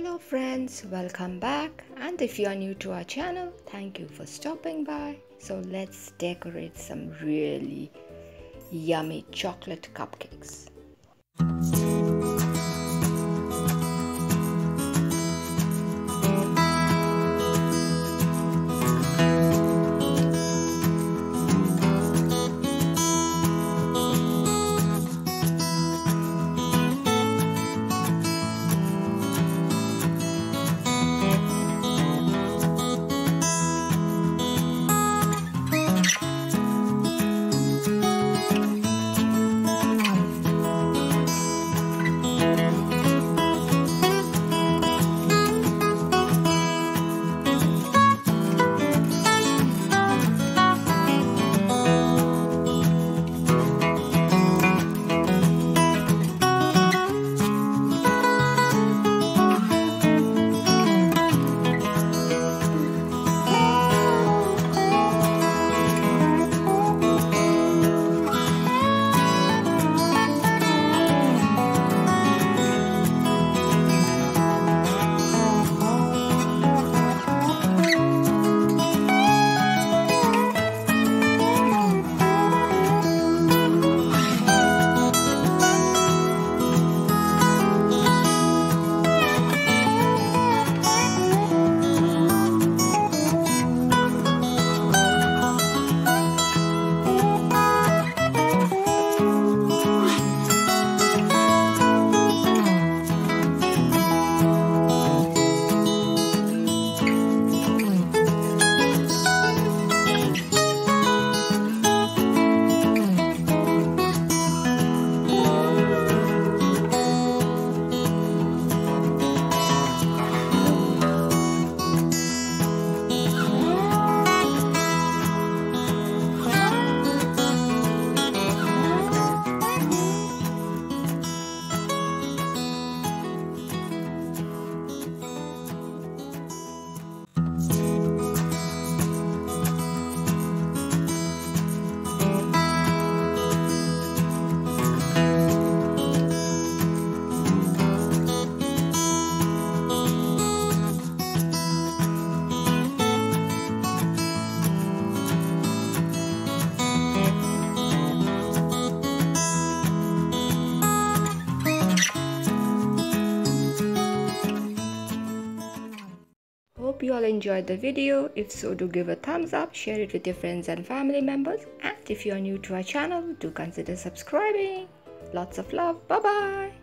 Hello friends, welcome back, and if you are new to our channel, thank you for stopping by. So let's decorate some really yummy chocolate cupcakes. Hope you all enjoyed the video. If so, do give a thumbs up, share it with your friends and family members, and if you are new to our channel, do consider subscribing. Lots of love. Bye bye.